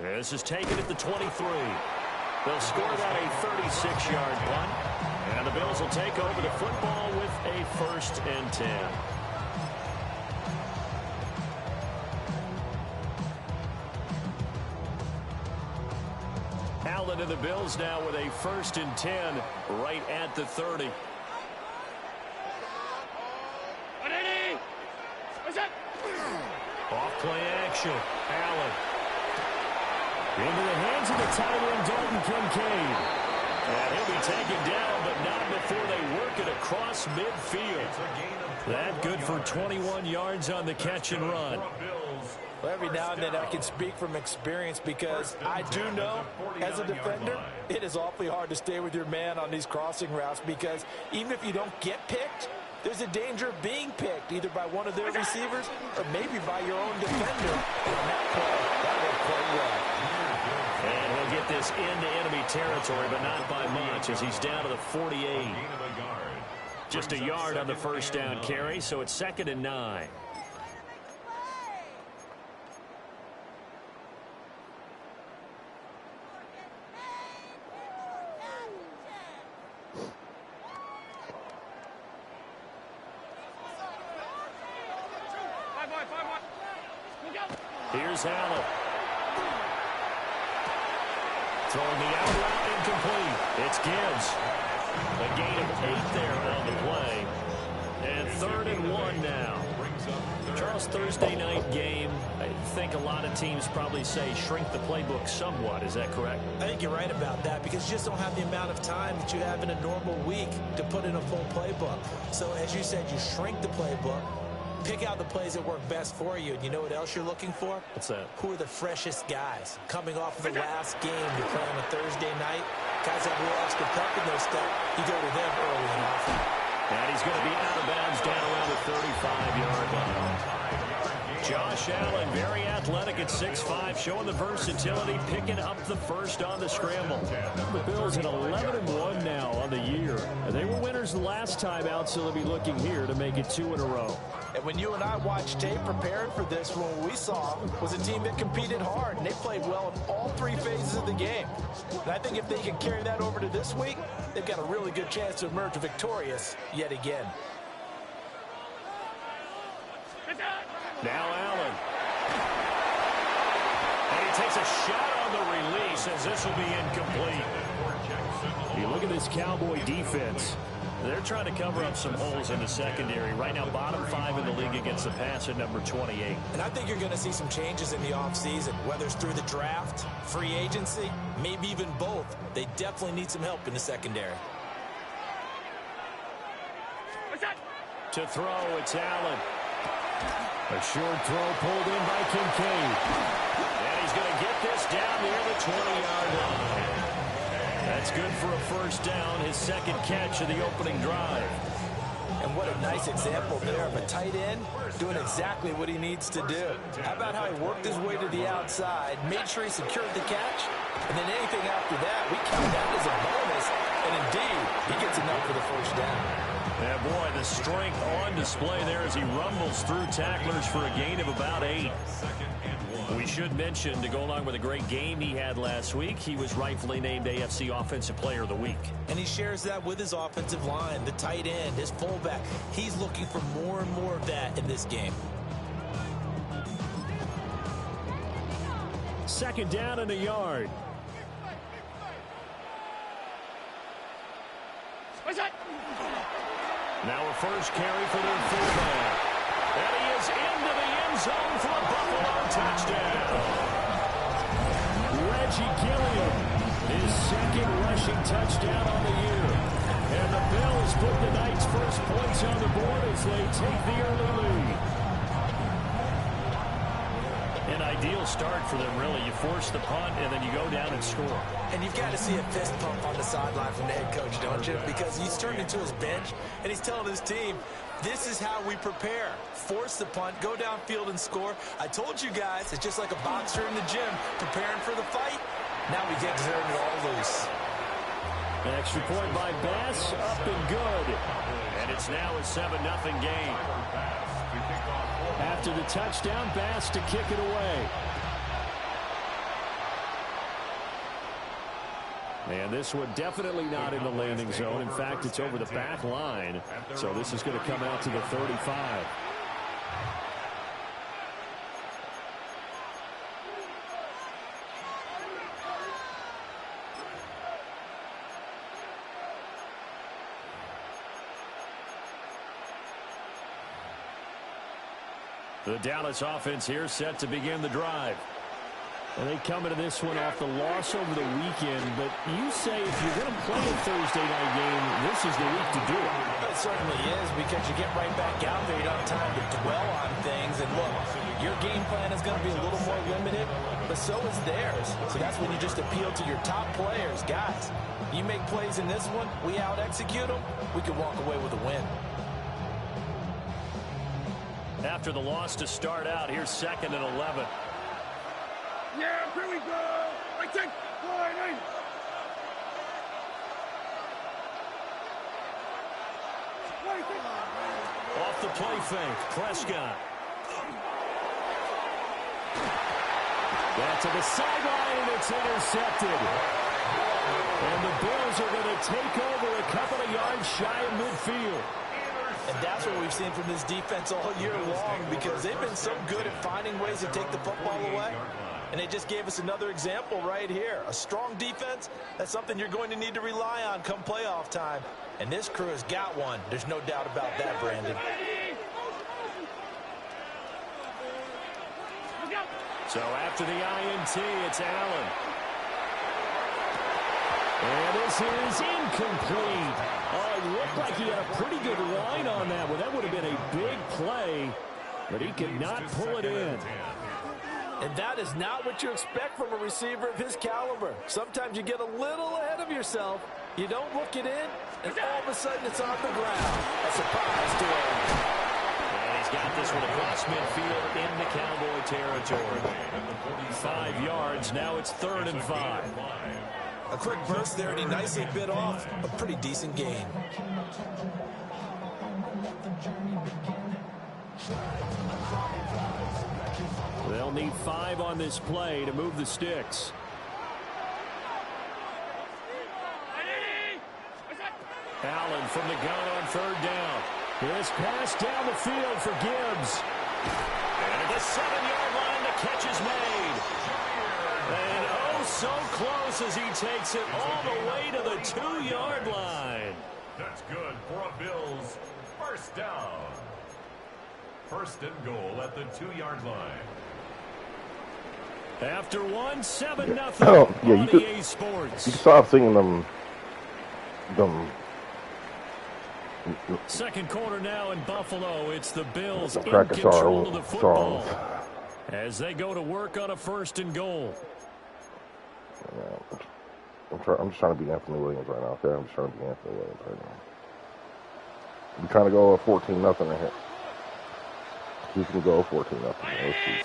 This is taken at the 23. They'll score that a 36-yard punt. And the Bills will take over the football with a 1st and 10. Allen and the Bills now with a 1st and 10 right at the 30. Off play action. Allen. Into the hands of the tight end, Dalton Kincaid. And he'll be taken down, but not before they work it across midfield. That good for 21 yards on the catch and run. Well, every now and then I can speak from experience because I do know, as a defender, it is awfully hard to stay with your man on these crossing routes because even if you don't get picked, there's a danger of being picked either by one of their receivers or maybe by your own defender. And on that play, that worked quite well. And he'll get this into enemy territory, but not by much as he's down to the 48. Just a yard on the 1st down carry, so it's 2nd and 9. Here's Allen. Throwing the out route incomplete. It's Gibbs. A gain of 8 there on the play. And 3rd and 1 now. Charles, Thursday night game, I think a lot of teams probably say shrink the playbook somewhat. Is that correct? I think you're right about that because you just don't have the amount of time that you have in a normal week to put in a full playbook. So as you said, you shrink the playbook. Pick out the plays that work best for you. And you know what else you're looking for? What's that? Who are the freshest guys? Coming off of the last game you play on a Thursday night. Guys have a little extra pep in their step. You go to them early and often. And he's going to be out of bounds down around the 35-yard line. Josh Allen, very athletic at 6'5", showing the versatility, picking up the 1st on the scramble. The Bills at 11-1 now on the year. They were winners the last time out, so they'll be looking here to make it 2 in a row. And when you and I watched tape preparing for this, what we saw was a team that competed hard, and they played well in all 3 phases of the game. And I think if they can carry that over to this week, they've got a really good chance to emerge victorious yet again. Now Allen. And he takes a shot on the release as this will be incomplete. You look at this Cowboy defense. They're trying to cover up some holes in the secondary. Right now, bottom 5 in the league against the pass at number 28. And I think you're going to see some changes in the offseason, whether it's through the draft, free agency, maybe even both. They definitely need some help in the secondary. To throw, it's Allen. A short throw pulled in by Kincaid. And he's going to get this down near the 20-yard line. That's good for a 1st down, his 2nd catch of the opening drive. And what a nice example there of a tight end doing exactly what he needs to do. How about how he worked his way to the outside, made sure he secured the catch, and then anything after that, we count that as a bonus. And indeed, he gets enough for the 1st down. Yeah, boy, the strength on display there as he rumbles through tacklers for a gain of about 8. We should mention, to go along with a great game he had last week, he was rightfully named AFC Offensive Player of the Week. And he shares that with his offensive line, the tight end, his fullback. He's looking for more and more of that in this game. 2nd down and a yard. Now a 1st carry for their fullback. And he is into the end zone for a Buffalo touchdown. Reggie Gilliam, his 2nd rushing touchdown on the year. And the Bills put the Knights' first points on the board as they take the early lead. An ideal start for them, really. You force the punt, and then you go down and score. And you've got to see a fist pump on the sideline from the head coach, don't you? Because he's turned into his bench, and he's telling his team, this is how we prepare. Force the punt, go downfield and score. I told you guys, it's just like a boxer in the gym preparing for the fight. Now we get to turn it all loose. An extra point by Bass, up and good. And it's now a 7-0 game. After the touchdown, Bass to kick it away. And this one definitely not in the landing zone. In fact, it's over the back line. So this is going to come out to the 35. The Dallas offense here set to begin the drive. And they come into this one off the loss over the weekend. But you say if you're going to play a Thursday night game, this is the week to do it. It certainly is, because you get right back out there. You don't have time to dwell on things. And look, your game plan is going to be a little more limited, but so is theirs. So that's when you just appeal to your top players. Guys, you make plays in this one, we out-execute them, we can walk away with a win. After the loss to start out, here's 2nd and 11. Yeah, here we go. I take line. Off the play fake, Prescott. That to the sideline, and it's intercepted. And the Bills are going to take over a couple of yards shy of midfield. And that's what we've seen from this defense all year long, because they've been so good at finding ways to take the football away. And they just gave us another example right here. A strong defense, that's something you're going to need to rely on come playoff time. And this crew has got one. There's no doubt about that, Brandon. So after the INT, it's Allen. And this is incomplete. Oh, it looked like he had a pretty good line on that one. That would have been a big play, but he could not pull it in. And that is not what you expect from a receiver of his caliber. Sometimes you get a little ahead of yourself. You don't look it in, and all of a sudden it's on the ground. A surprise to him. And he's got this one across midfield into Cowboy territory. 5 yards. Now it's 3rd and 5. A quick burst there, and he nicely bit off a pretty decent gain. They'll need 5 on this play to move the sticks. Allen from the gun on 3rd down. This pass down the field for Gibbs. And at the 7-yard line, the catch is made. And oh, so close as he takes it all the way to the 2-yard line. That's good for a Bills 1st down. 1st and goal at the 2-yard line. After 1, 7-0 yeah, on EA Sports. You saw singing them. 2nd quarter now in Buffalo. It's the Bills in Cracker control of the football songs. as they go to work on a 1st and goal. Yeah, I'm just trying to beat Anthony Williams right now. Okay, I'm just trying to beat Anthony Williams right now. I'm trying to go 14-0 right here. He's gonna go 14-0. Let's see.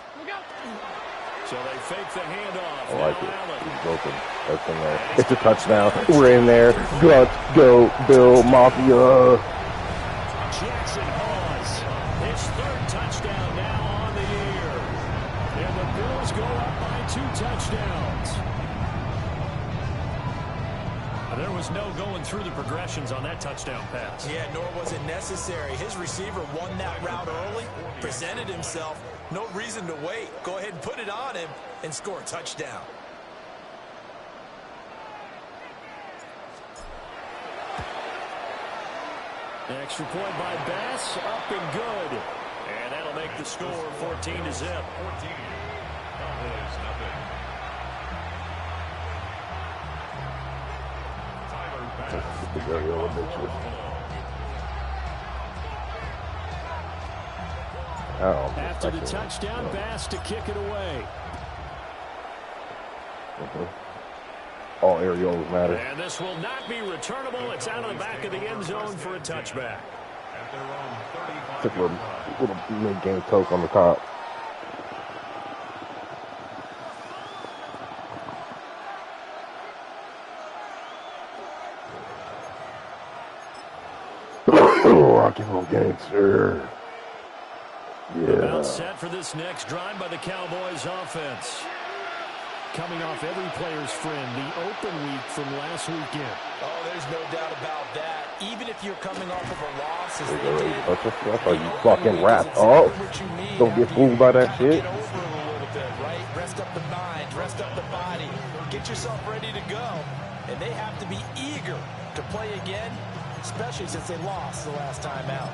So they fake the handoff. I like Now it. Allen. He's open. That's in there. It's a touchdown. We're in there. Let's go, Bill Mafia. Jackson Hawes. His 3rd touchdown now on the year. And the Bills go up by 2 touchdowns. There was no going through the progressions on that touchdown pass. Yeah, nor was it necessary. His receiver won that route early, presented himself. No reason to wait. Go ahead and put it on him and score a touchdown. Extra point by Bass, up and good. And that'll make the score 14-0. 14. Cowboys, nothing. Tyler Bass. After the touchdown, Bass to kick it away. All areolas matter. And this will not be returnable. It's out of the back of the end zone for a touchback. At their own 35. Took a little mid-game toke on the top. Rocky little gangster. About Yeah. set for this next drive by the Cowboys offense. coming off every player's friend, the open week from last weekend. Oh, there's no doubt about that. Even if you're coming off of a loss, as they Hey, did, touch your stuff or you fucking rap. Oh, don't get fooled by that shit. Get over it a little bit, right? Rest up the mind, rest up the body, get yourself ready to go. And they have to be eager to play again, especially since they lost the last time out.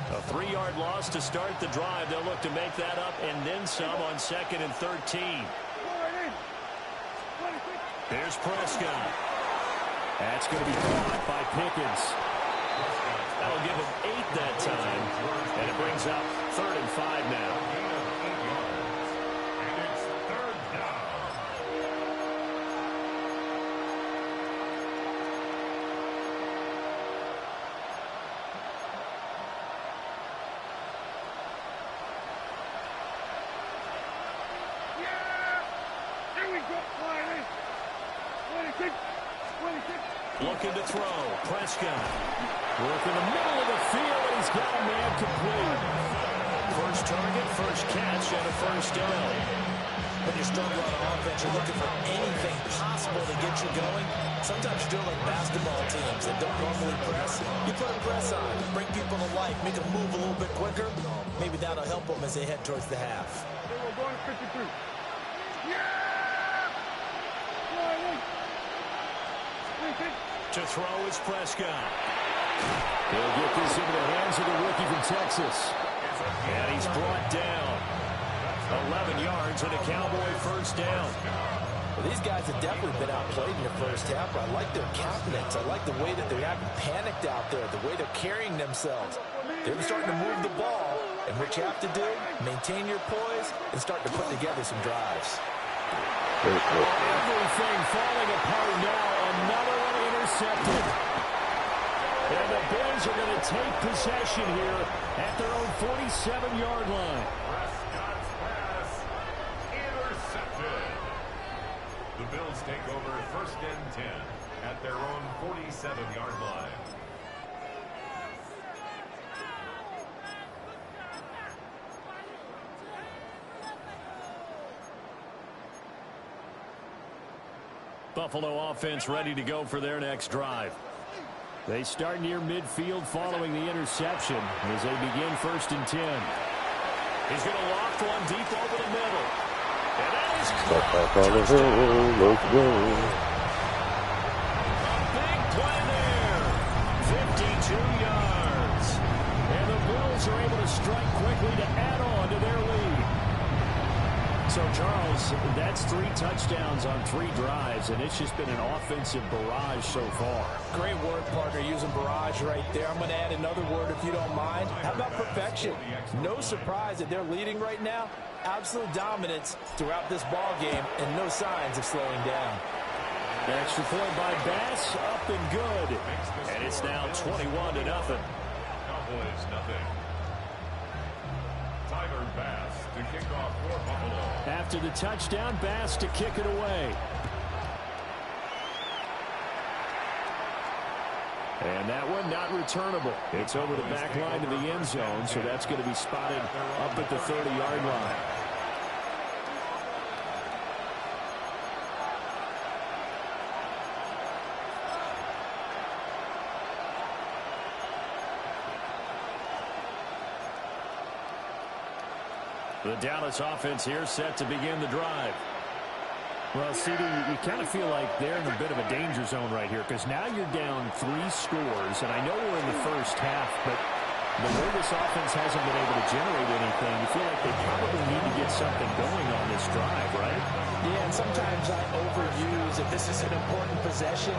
A 3-yard loss to start the drive. They'll look to make that up and then some on 2nd and 13. Here's Prescott. That's going to be caught by Pickens. That'll give him 8 that time. And it brings up 3rd and 5 now. And it's 3rd down. Looking to throw. Prescott. Work in the middle of the field, and he's got a man complete. First target, first catch, and a first down. When you struggle on offense, you're looking for anything possible to get you going. Sometimes you're doing like basketball teams that don't normally press. You put a press on, bring people to life, make them move a little bit quicker. Maybe that'll help them as they head towards the half. We're going to 53. To throw is Prescott. He'll get this into the hands of the rookie from Texas. And he's brought down. 11 yards and a Cowboy first down. Well, these guys have definitely been outplayed in the first half, but I like their countenance. I like the way that they're acting panicked out there, the way they're carrying themselves. They're starting to move the ball, and what you have to do, maintain your poise and start to put together some drives. Everything falling apart now. Another one intercepted. And the Bills are going to take possession here at their own 47-yard line. Prescott's pass intercepted. The Bills take over 1st and 10 at their own 47-yard line. Buffalo offense ready to go for their next drive. They start near midfield following the interception as they begin 1st and 10. He's going to loft one deep over the middle. And that is Let's go. big play there. 52 yards. And the Bills are able to strike quickly to add on to their lead. So, Charles, that's 3 touchdowns on 3 drives, and it's just been an offensive barrage so far. Great word, partner, using barrage right there. I'm going to add another word if you don't mind. How about perfection? No surprise that they're leading right now. Absolute dominance throughout this ball game and no signs of slowing down. Extra point by Bass, up and good. And it's now 21-0. Cowboys nothing. Tyler Bass to kick off for Buffalo. After the touchdown, Bass to kick it away. And that one not returnable. It's over the back line to the end zone, so that's going to be spotted up at the 30-yard line. The Dallas offense here set to begin the drive. Well, CD, you kind of feel like they're in a bit of a danger zone right here because now you're down 3 scores, and I know we're in the first half, but the way this offense hasn't been able to generate anything, you feel like they probably need to get something going on this drive, right? Yeah, and sometimes I overuse that this is an important possession,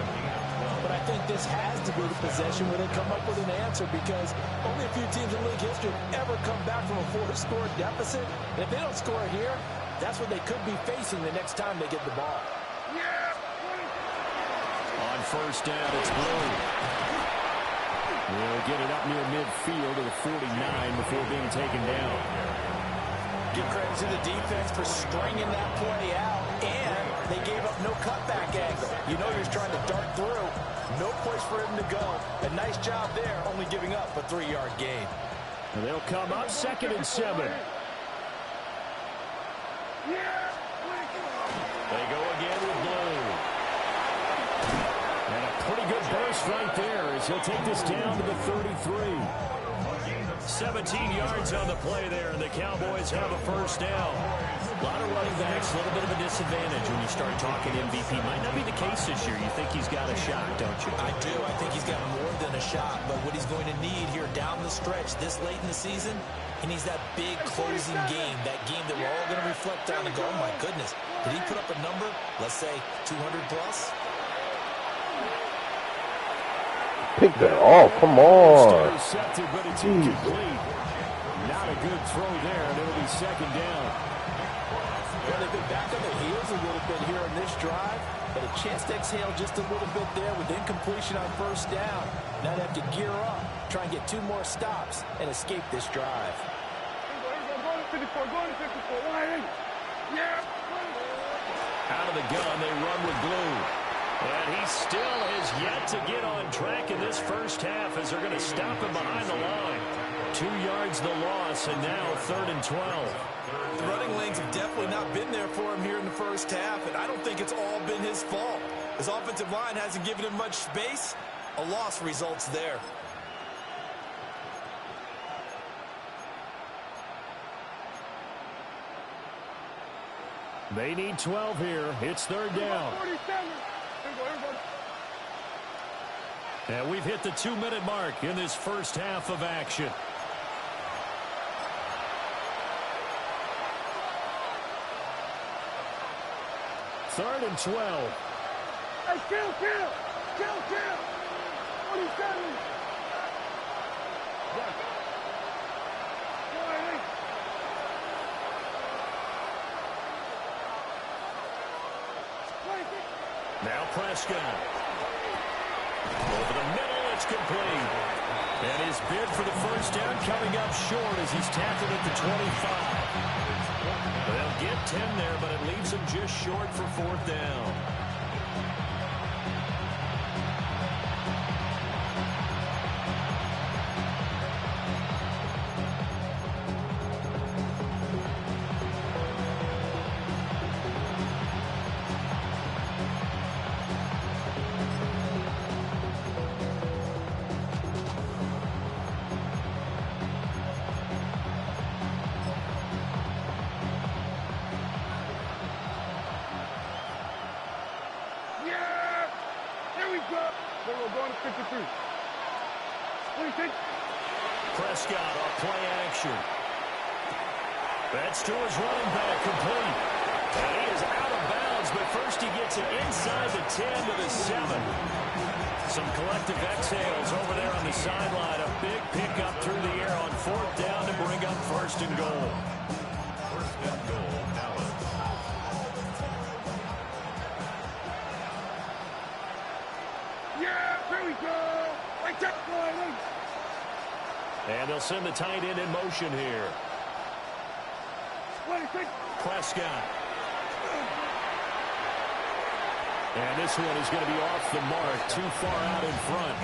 but I think this has to be the possession where they come up with an answer because only a few teams in league history have ever come back from a 4-score deficit. And if they don't score here, that's what they could be facing the next time they get the ball. On first down, it's Blue. They'll get it up near midfield to the 49 before being taken down. Give credit to the defense for stringing that play out, and they gave up no cutback angle. You know you're trying to dart through. No place for him to go. A nice job there, only giving up a 3-yard gain. And they'll come up 2nd and 7. They go again with Blue. And a pretty good burst right there as he'll take this down to the 33. 17 yards on the play there, and the Cowboys have a first down. A lot of running backs, a little bit of a disadvantage when you start talking MVP. Might not be the case this year. You think he's got a shot, don't you? I do. I think he's got more than a shot. But what he's going to need here down the stretch this late in the season, he needs that big closing game, that game that we're all going to reflect on and go, oh, my goodness, did he put up a number, let's say 200 plus? Pick that off. Come on. Intercepted, but it's incomplete. Not a good throw there, and it'll be 2nd down. Well, they've been back on their heels a little bit here on this drive, but a chance to exhale just a little bit there with incompletion on first down. Now they have to gear up, try and get 2 more stops, and escape this drive. Out of the gun, they run with Blue. And he still has yet to get on track in this first half as they're going to stop him behind the line. 2 yards the loss, and now 3rd and 12. The running lanes have definitely not been there for him here in the first half, and I don't think it's all been his fault. His offensive line hasn't given him much space. A loss results there. They need 12 here. It's 3rd down. And we've hit the 2-minute mark in this first half of action. Third and 12. Hey, kill! 47! Now Prescott. Over the middle, it's complete. And his bid for the first down coming up short as he's tackled at the 25. They'll get 10 there, but it leaves him just short for 4th down. Prescott off play action. That's to his running back, complete. And he is out of bounds, but first he gets it inside the 10 to the 7. Some collective exhales over there on the sideline. A big pickup through the air on 4th down to bring up 1st and goal. 1st and goal, Dallas. Yeah, here we go. Right there, boy. And they'll send the tight end in motion here. Prescott. And this one is going to be off the mark, too far out in front.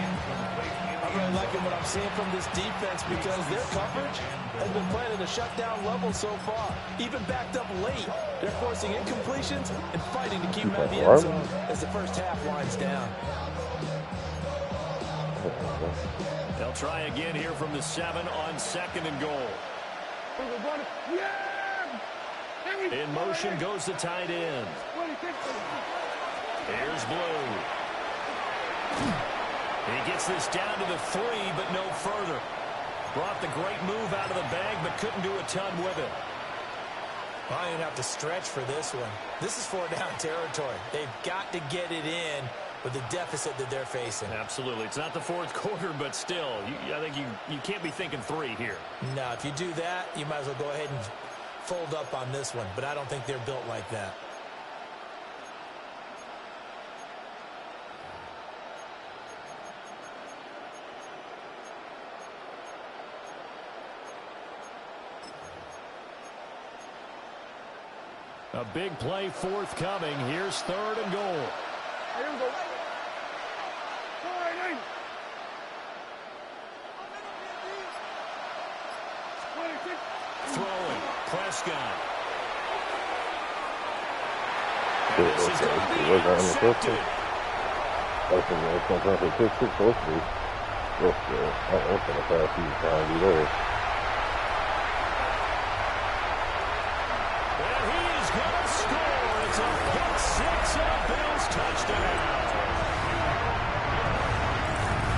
I'm really liking what I'm seeing from this defense because their coverage has been playing at a shutdown level so far. Even backed up late, they're forcing incompletions and fighting to keep them out of the end zone as the first half winds down. They'll try again here from the 7 on 2nd and goal. In motion goes the tight end. Here's Blue. He gets this down to the 3, but no further. Brought the great move out of the bag, but couldn't do a ton with it. Well, I didn't have to stretch for this one. This is 4 down territory. They've got to get it in with the deficit that they're facing. Absolutely. It's not the 4th quarter, but still, I think you can't be thinking 3 here. No, if you do that, you might as well go ahead and fold up on this one, but I don't think they're built like that. A big play forthcoming. Here's 3rd and goal. Prescott. And this is going to be intercepted. It's going to turn for 6-6, supposed to be. I don't want to pass. He's trying to do there. And he is going to score. It's a pick six and a Bills touchdown.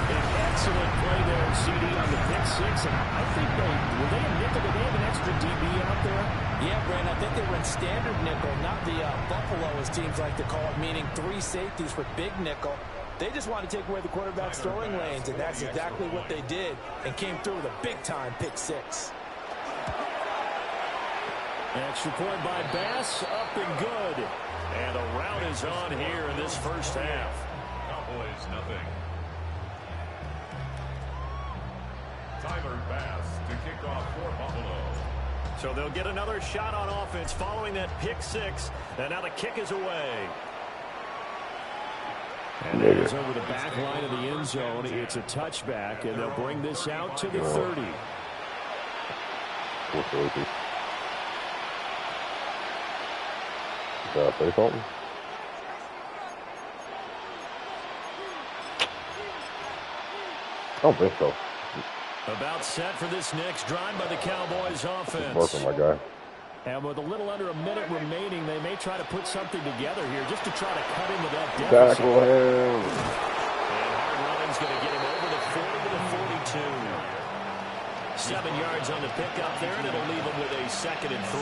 An excellent play there, CD, on the pick six. And I think were they a nickel? Did they have an extra DB out there? Yeah, Brandon, I think they were in standard nickel, not the Buffalo, as teams like to call it, meaning 3 safeties for big nickel. They just want to take away the quarterback's throwing lanes, and that's exactly what they did, and came through with a big-time pick six. Extra point by Bass, up and good. And a rout is on here in this first half. Cowboys, nothing. Tyler Bass to kick off for Buffalo. So they'll get another shot on offense following that pick six, and now the kick is away. And it is over the back line of the end zone. It's a touchback, and they'll bring this out to the 30. Gotta say something? I don't think so. About set for this next drive by the Cowboys offense. Working, my guy. And with a little under a minute remaining, they may try to put something together here just to try to cut into that deficit. Tackle him. And hard running's going to get him over the 40 to the 42. 7 yards on the pickup there, and it'll leave him with a 2nd and 3.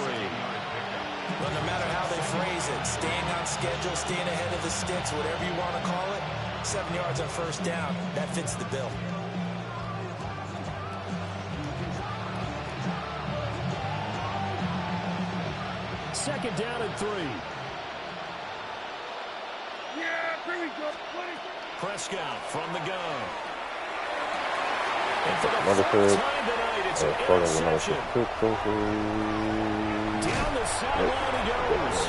Well, no matter how they phrase it, staying on schedule, staying ahead of the sticks, whatever you want to call it, 7 yards on first down, that fits the bill. Second down and 3. Yeah, here we go. Prescott from the gun. And for the first time tonight, it's an interception. Down the sideline he goes.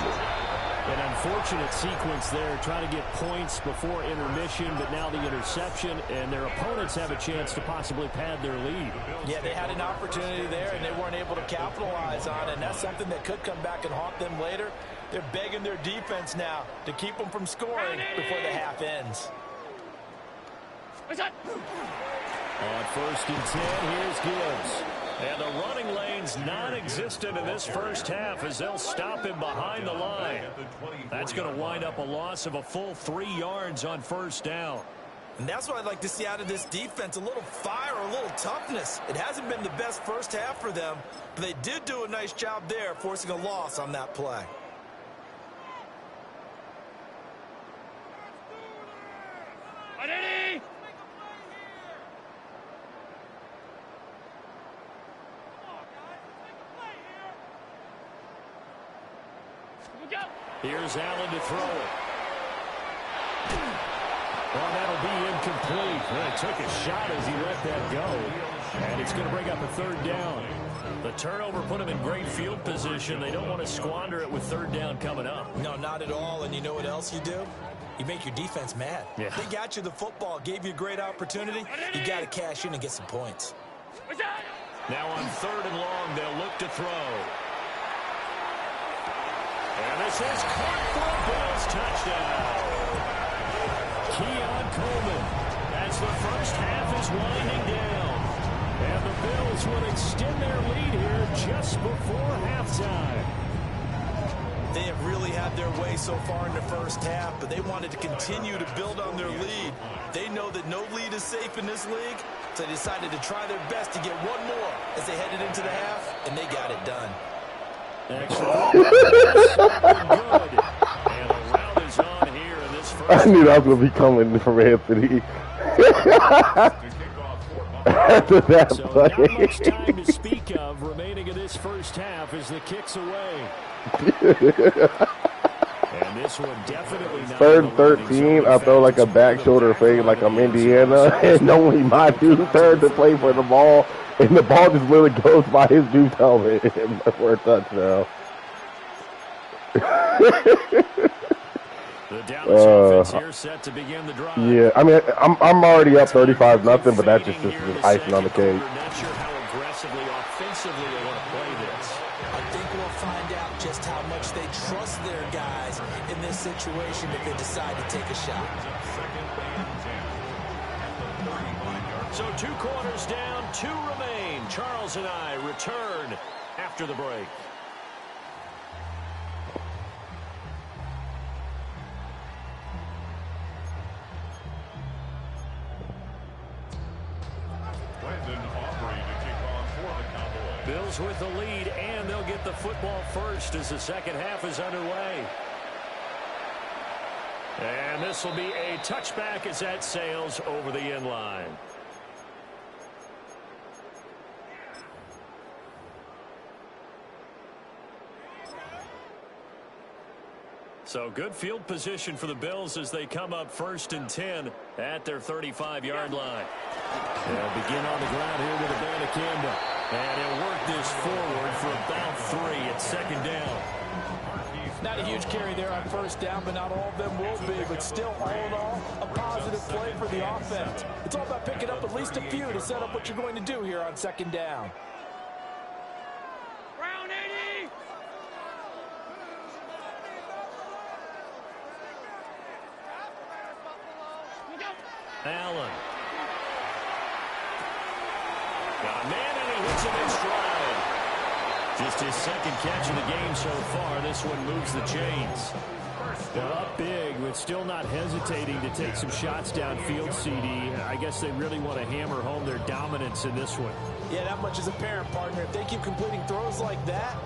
An unfortunate sequence there, trying to get points before intermission, but now the interception, and their opponents have a chance to possibly pad their lead. Yeah, they had an opportunity there, and they weren't able to capitalize on it, and that's something that could come back and haunt them later. They're begging their defense now to keep them from scoring before the half ends. On 1st and 10, here's Gibbs. And the running lane's non-existent in this first half as they'll stop him behind the line. That's going to wind up a loss of a full 3 yards on first down. And that's what I'd like to see out of this defense, a little fire, a little toughness. It hasn't been the best first half for them, but they did do a nice job there, forcing a loss on that play. Here's Allen to throw it. Well, that'll be incomplete. Well, he took a shot as he let that go. And it's going to bring up a 3rd down. The turnover put him in great field position. They don't want to squander it with 3rd down coming up. No, not at all. And you know what else you do? You make your defense mad. Yeah. They got you the football, gave you a great opportunity. You got to cash in and get some points. Now on 3rd and long, they'll look to throw. And this is caught for a Bills touchdown. Keon Coleman as the first half is winding down. And the Bills would extend their lead here just before halftime. They have really had their way so far in the first half, but they wanted to continue to build on their lead. They know that no lead is safe in this league, so they decided to try their best to get one more as they headed into the half, and they got it done. Good. And a round is on here in this first. I knew that was going to be coming from Anthony. After that so play. not much time to speak of remaining in this first half as the kick's away. And this one definitely not 3rd and 13, I throw like a back shoulder fade like I'm Indiana, and only my dude turned to play for the ball, and the ball just literally goes by his dude's helmet for a touchdown. The Dallas offense here set to begin the drive. Yeah, I mean, I'm already up 35-0, but that's just icing on the cake. Not sure how aggressively, offensively they want to play this. I think we'll find out just how much they trust their guys in this situation if they decide to take a shot. So 2 quarters down, 2 remain. Charles and I return after the break. Bills with the lead, and they'll get the football first as the second half is underway. And this will be a touchback as that sails over the end line. So good field position for the Bills as they come up 1st and 10 at their 35-yard line. They'll begin on the ground here with Abanikanda. And he'll work this forward for about 3 at 2nd down. Not a huge carry there on 1st down, but not all of them will be. But still, all in all, a positive play for the offense. It's all about picking up at least a few to set up what you're going to do here on 2nd down. Round 80! Allen. Got a man, and he hits him in stride. Just his 2nd catch of the game so far. This one moves the chains. They're up big, but still not hesitating to take some shots downfield, CD. I guess they really want to hammer home their dominance in this one. Yeah, that much is apparent, partner. If they keep completing throws like that,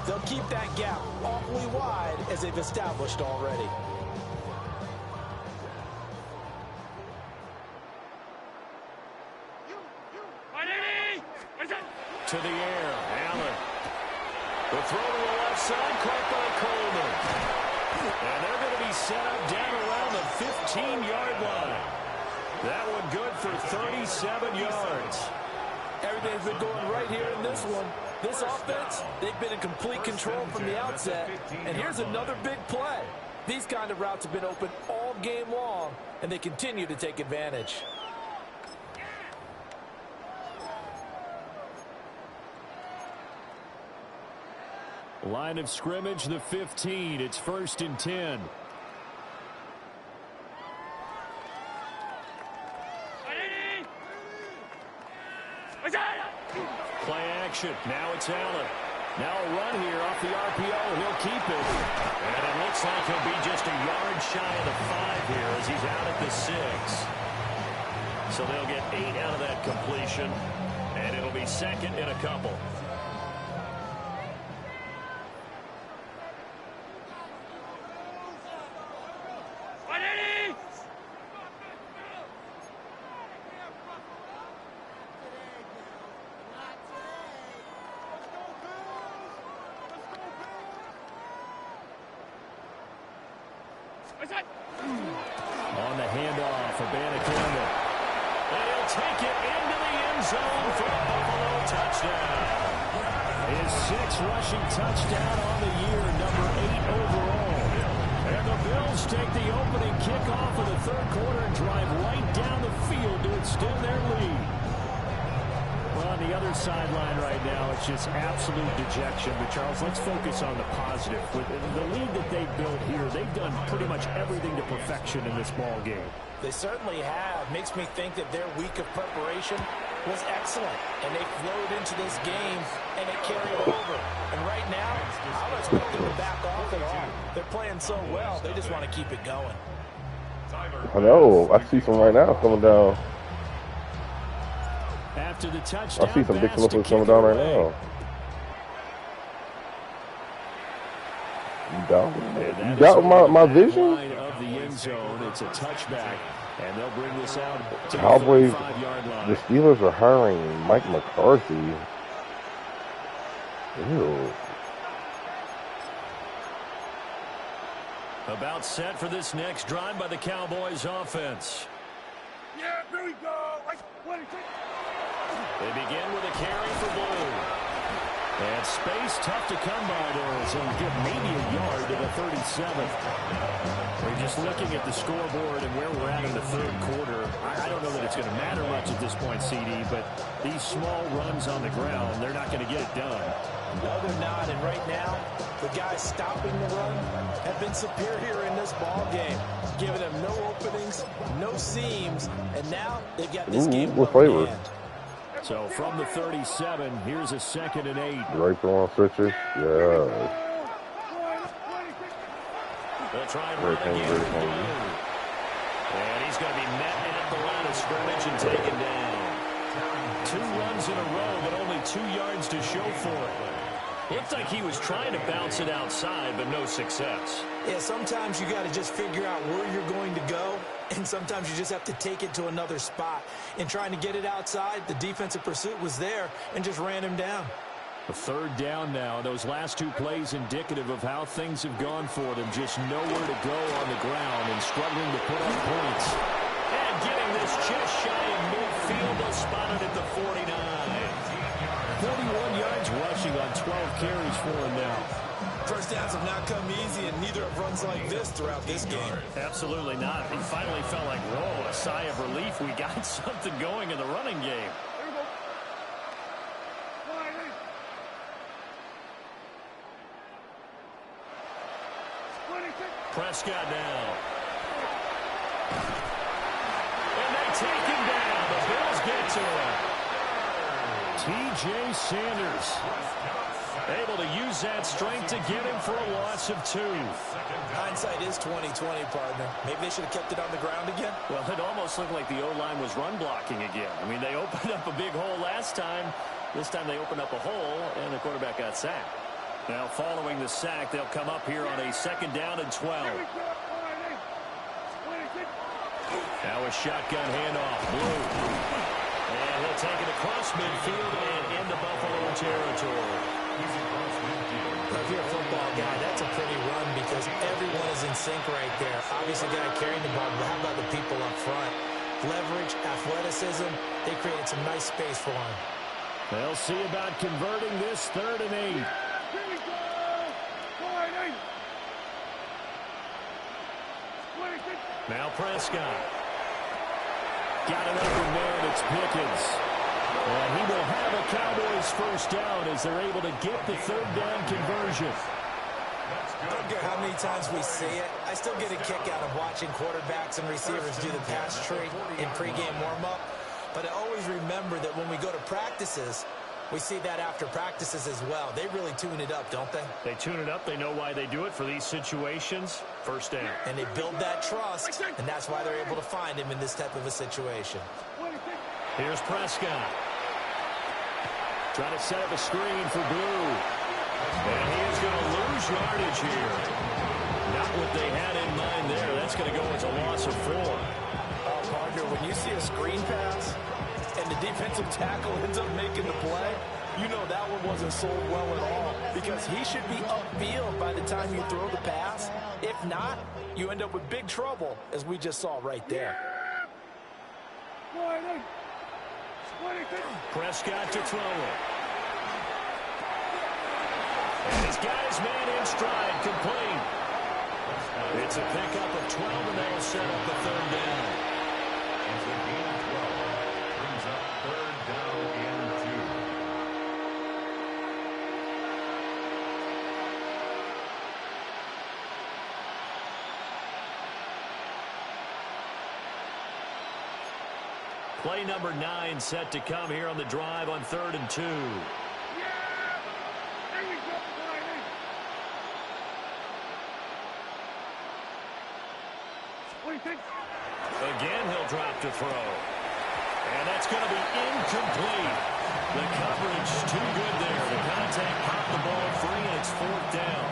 they'll keep that gap awfully wide as they've established already. To the air, Allen. The throw to the left side, caught by Coleman. And they're going to be set up down around the 15-yard line. That one good for 37 yards. Everything's been going right here in this one. This offense, they've been in complete control from the outset. And here's another big play. These kind of routes have been open all game long, and they continue to take advantage. Line of scrimmage, the 15. It's 1st and 10. Play action. Now it's Allen. Now a run here off the RPO. He'll keep it. And it looks like he'll be just a yard shy of the 5 here as he's out at the 6. So they'll get 8 out of that completion. And it'll be 2nd and a couple. On the handoff, Abanikanda. And he'll take it into the end zone for a Buffalo touchdown. His 6th rushing touchdown on the year, number 8 overall. And the Bills take the opening kickoff of the 3rd quarter and drive right down the field to extend their lead. Well, on the other sideline right now, it's just absolute dejection. But, Charles, let's focus on the positive. With the lead that they've built here, they've done pretty much everything to perfection in this ball game. They certainly have. Makes me think that their week of preparation was excellent. And they flowed into this game, and it carried over. And right now, I don't expect them to back off at all. They're playing so well, they just want to keep it going. I know. I see some right now coming down. After the touchdown, I see some big slippers coming down right now. You doubt my vision? Of the end zone, it's a touchback, and they'll bring this out to Cowboys, the 5-yard line. the Steelers are hiring Mike McCarthy. Ew. About set for this next drive by the Cowboys offense. Yeah, here we go. Like, what is it? They begin with a carry for Blue. And space tough to come by there, so give maybe a yard to the 37. We're just looking at the scoreboard and where we're at in the third quarter. I don't know that it's going to matter much at this point, CD, but these small runs on the ground, they're not going to get it done. No, they're not. And right now, the guys stopping the run have been superior in this ball game, giving them no openings, no seams, and now they've got this game with flavor. So from the 37, here's a 2nd and 8. Right for one switches. Yeah. They'll try and run again. And he's going to be met at the line of scrimmage and taken down. 2 runs in a row, but only 2 yards to show for it. Looked like he was trying to bounce it outside, but no success. Yeah, sometimes you got to just figure out where you're going to go, and sometimes you just have to take it to another spot. In trying to get it outside, the defensive pursuit was there and just ran him down. A 3rd down now. Those last 2 plays indicative of how things have gone for them. Just nowhere to go on the ground and struggling to put up points. And getting this just shy of midfield, they'll spot it at the 49. 41 yards rushing on 12 carries for him now. First downs have not come easy, and neither have runs like this throughout this game. Absolutely not. He finally felt like, whoa, a sigh of relief. We got something going in the running game. Prescott now. And they take him down. The Bills get to him. T.J. Sanders able to use that strength to get him for a loss of 2. Hindsight is 20/20, partner. Maybe they should have kept it on the ground again. Well, it almost looked like the O-line was run blocking again. I mean, they opened up a big hole last time. This time they opened up a hole, and the quarterback got sacked. Now, following the sack, they'll come up here on a 2nd down and 12. Now a shotgun handoff. Blue. And he'll take it across midfield and into Buffalo territory. If you're a football guy, that's a pretty run because everyone is in sync right there. Obviously, the guy carrying the ball, but how about the people up front? Leverage, athleticism, they created some nice space for him. They'll see about converting this 3rd and 8. Now Prescott. Got it open there, and it's Pickens. And he will have a Cowboys 1st down as they're able to get the 3rd down conversion. I don't care how many times we see it. I still get a kick out of watching quarterbacks and receivers do the pass tree in pregame warm-up. But I always remember that when we go to practices, we see that after practices as well. They really tune it up, don't they? They tune it up. They know why they do it for these situations. 1st down. And they build that trust, and that's why they're able to find him in this type of a situation. Here's Prescott. Trying to set up a screen for Blue. And he is going to lose yardage here. Not what they had in mind there. That's going to go as a loss of 4. Partner, when you see a screen pass and the defensive tackle ends up making the play, you know that one wasn't sold well at all because he should be upfield by the time you throw the pass. If not, you end up with big trouble, as we just saw right there. Prescott to throw it. And he's got his man in stride, complete. It's a pickup of 12, and they'll set up the 3rd down. It's a gain of 12. Brings up 3rd down and 2. Play number 9 set to come here on the drive on 3rd and 2. Again, he'll drop to throw. And that's going to be incomplete. The coverage too good there. The contact popped the ball free, and it's 4th down.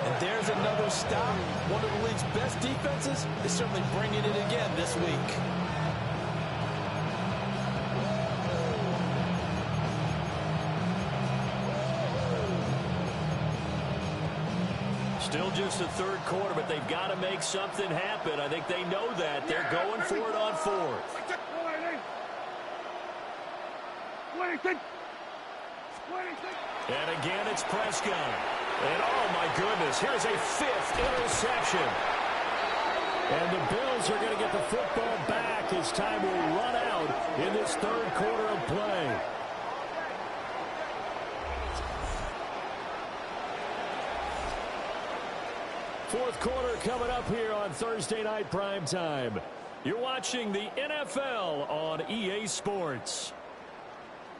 And there's another stop. One of the league's best defenses is certainly bringing it again this week. Still just the 3rd quarter, but they've got to make something happen. I think they know that. They're going for it on 4th. And again, it's Prescott. And oh my goodness, here's a 5th interception. And the Bills are going to get the football back as time will run out in this 3rd quarter of play. Fourth quarter coming up here on Thursday Night Primetime. You're watching the NFL on EA Sports.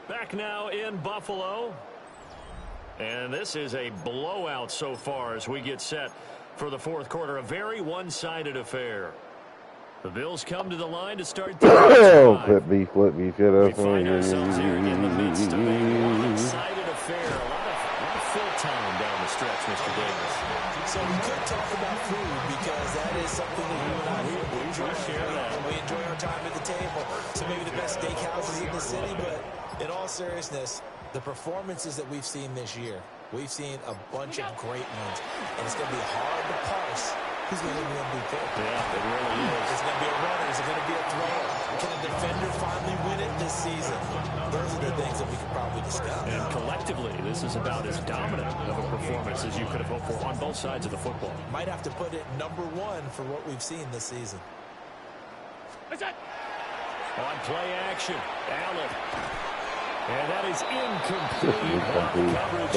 Back now in Buffalo. And this is a blowout so far as we get set for the fourth quarter. A very one-sided affair. The Bills come to the line to start the flip beef, yeah, that's we find ourselves here in the midst of a one-sided affair. A lot of full time down the stretch, Mr. Davis. So we could talk about food because that is something that you and I enjoy. We enjoy our time at the table. So maybe the best steakhouses in the city, but in all seriousness, the performances that we've seen this year, we've seen a bunch of great ones, and it's going to be hard to parse who's going to win the MVP. Yeah, it really is. Is it going to be a runner? Is it going to be a thrower? Can a defender finally win it this season? Those are the things that we could probably discuss. And collectively, this is about as dominant of a performance as you could have hoped for on both sides of the football. Might have to put it number 1 for what we've seen this season. On play action, Allen. And that is incomplete. Coverage.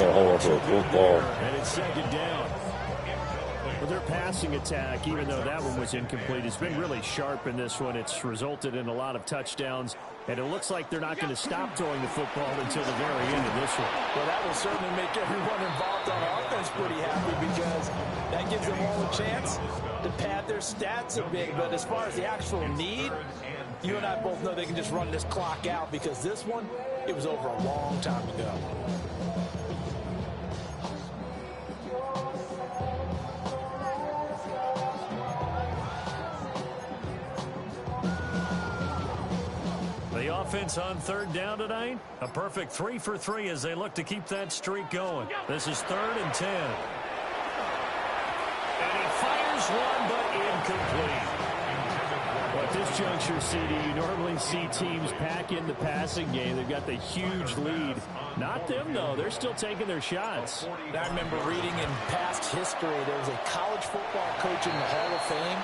And it's 2nd down. Well, their passing attack, even though that one was incomplete, has been really sharp in this one. It's resulted in a lot of touchdowns, and it looks like they're not going to stop throwing the football until the very end of this one. Well, that will certainly make everyone involved on offense pretty happy because that gives them all a chance to pad their stats a bit. But as far as the actual need, you and I both know they can just run this clock out because this one, it was over a long time ago. The offense on 3rd down tonight, a perfect 3 for 3 as they look to keep that streak going. This is 3rd and 10. And he fires one, but incomplete. Well, at this juncture, CD, you normally see teams pack in the passing game. They've got the huge lead. Not them, though. They're still taking their shots. I remember reading in past history, there was a college football coach in the Hall of Fame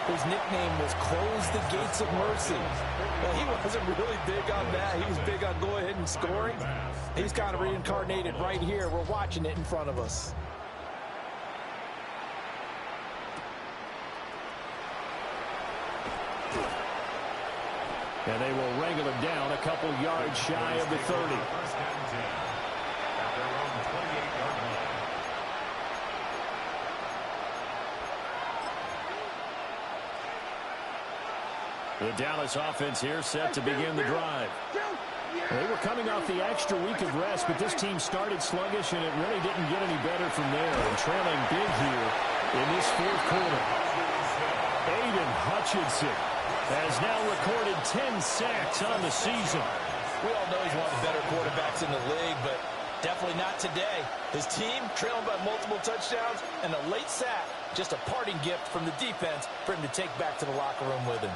whose nickname was Close the Gates of Mercy. Well, he wasn't really big on that. He was big on go ahead and scoring. He's kind of reincarnated right here. We're watching it in front of us. And they will wrangle him down a couple yards shy of the 30. The Dallas offense here set to begin the drive. They were coming off the extra week of rest, but this team started sluggish, and it really didn't get any better from there. And trailing big here in this 4th quarter. Aiden Hutchinson has now recorded 10 sacks on the season. We all know he's one of the better quarterbacks in the league, but definitely not today. His team trailing by multiple touchdowns and a late sack. Just a parting gift from the defense for him to take back to the locker room with him.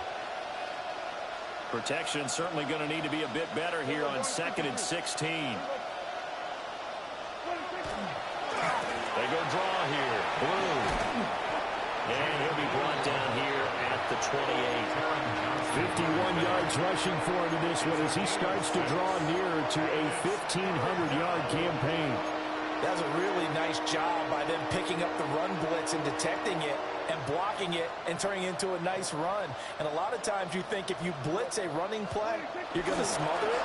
Protection certainly going to need to be a bit better here on 2nd and 16. They go draw here. Blue. And he'll be brought down here at the 28. 51 yards rushing for him in this one as he starts to draw nearer to a 1,500-yard campaign. That was a really nice job by them picking up the run blitz and detecting it and blocking it and turning it into a nice run. And a lot of times you think if you blitz a running play, you're going to smother it.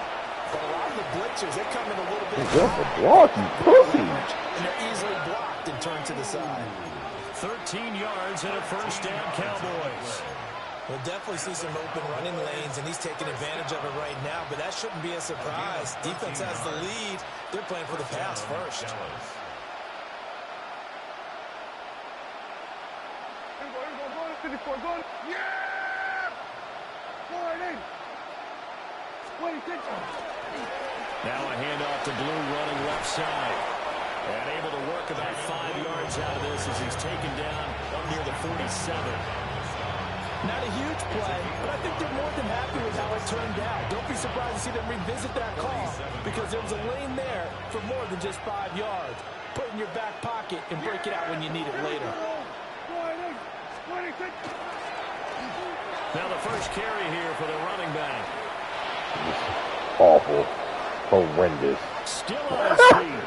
But a lot of the blitzers, they come in a little bit and they're easily blocked and turned to the side. 13 yards and a 1st down, Cowboys. We'll definitely see some open running lanes, and he's taking advantage of it right now, but that shouldn't be a surprise. Defense has the lead. They're playing for the pass first. Now a handoff to Blue running left side. And able to work about 5 yards out of this as he's taken down up near the 47. Not a huge play, but I think they're more than happy with how it turned out. Don't be surprised to see them revisit that call because there was a lane there for more than just 5 yards. Put it in your back pocket and break it out when you need it later. Now the first carry here for the running back. Awful. Horrendous. Still on his feet.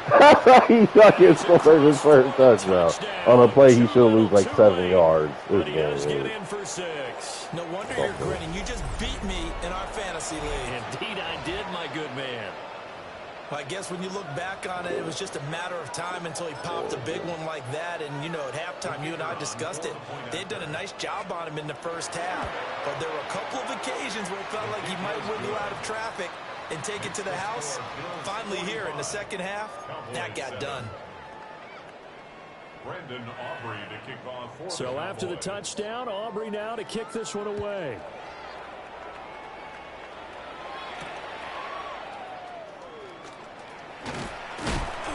He fucking scored his first touchdown. On a play, he should lose like 7 yards. But he does get in for 6. No wonder you're grinning. You just beat me in our fantasy league. Indeed I did, my good man. Well, I guess when you look back on it, it was just a matter of time until he popped a big one like that. And, you know, at halftime, you and I discussed it. They'd done a nice job on him in the first half. But there were a couple of occasions where it felt like he might wiggle out of traffic and take it to the house. Finally here in the second half, that got done. Brandon Aubrey to kick off. So after the touchdown, Aubrey now to kick this one away.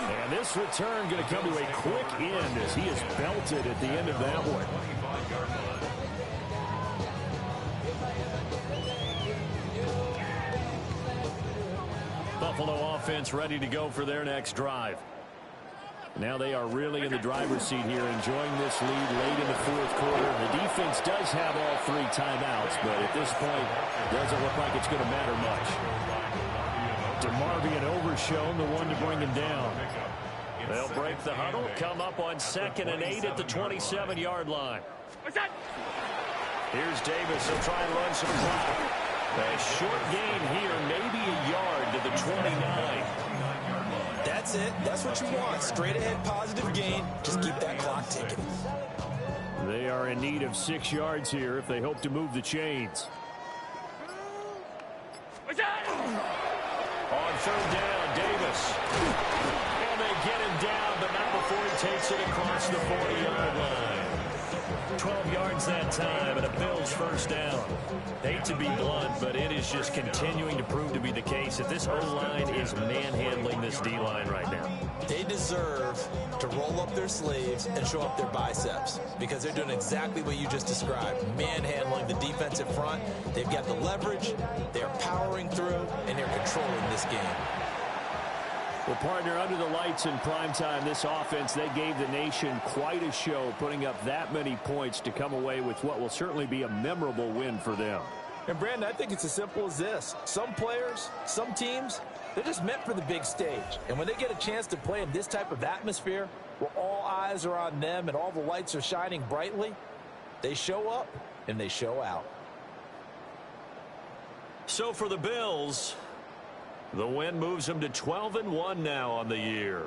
And this return going to come to a quick end as he is belted at the end of that one. Buffalo offense ready to go for their next drive. Now they are really in the driver's seat here, enjoying this lead late in the fourth quarter. The defense does have all 3 timeouts, but at this point, doesn't look like it's going to matter much. DeMarvion Overshown, the one to bring him down. They'll break the huddle, come up on 2nd and 8 at the 27-yard line. Here's Davis. He'll try and run some clock. A short gain here, maybe a yard to the 29. That's it. That's what you want. Straight ahead positive gain. Just keep that clock ticking. They are in need of 6 yards here if they hope to move the chains. On 3rd down, Davis. And they get him down, but not before he takes it across the 40-yard line. 12 yards that time, and a Bills first down. Hate to be blunt, but it is just continuing to prove to be the case that this O-line is manhandling this D-line right now. They deserve to roll up their sleeves and show up their biceps because they're doing exactly what you just described, manhandling the defensive front. They've got the leverage, they're powering through, and they're controlling this game. Well, partner, under the lights in primetime, this offense, they gave the nation quite a show, putting up that many points to come away with what will certainly be a memorable win for them. And, Brandon, I think it's as simple as this. Some players, some teams, they're just meant for the big stage. And when they get a chance to play in this type of atmosphere where all eyes are on them and all the lights are shining brightly, they show up and they show out. So for the Bills, the win moves them to 12-1 now on the year.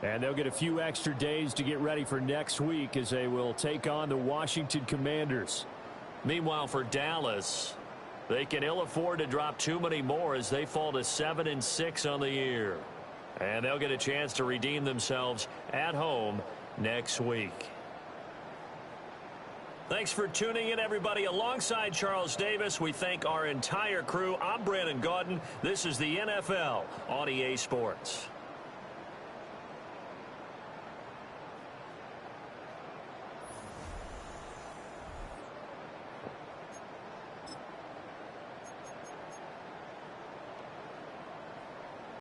And they'll get a few extra days to get ready for next week as they will take on the Washington Commanders. Meanwhile, for Dallas, they can ill afford to drop too many more as they fall to 7-6 on the year. And they'll get a chance to redeem themselves at home next week. Thanks for tuning in, everybody. Alongside Charles Davis, we thank our entire crew. I'm Brandon Gaudin. This is the NFL on EA Sports.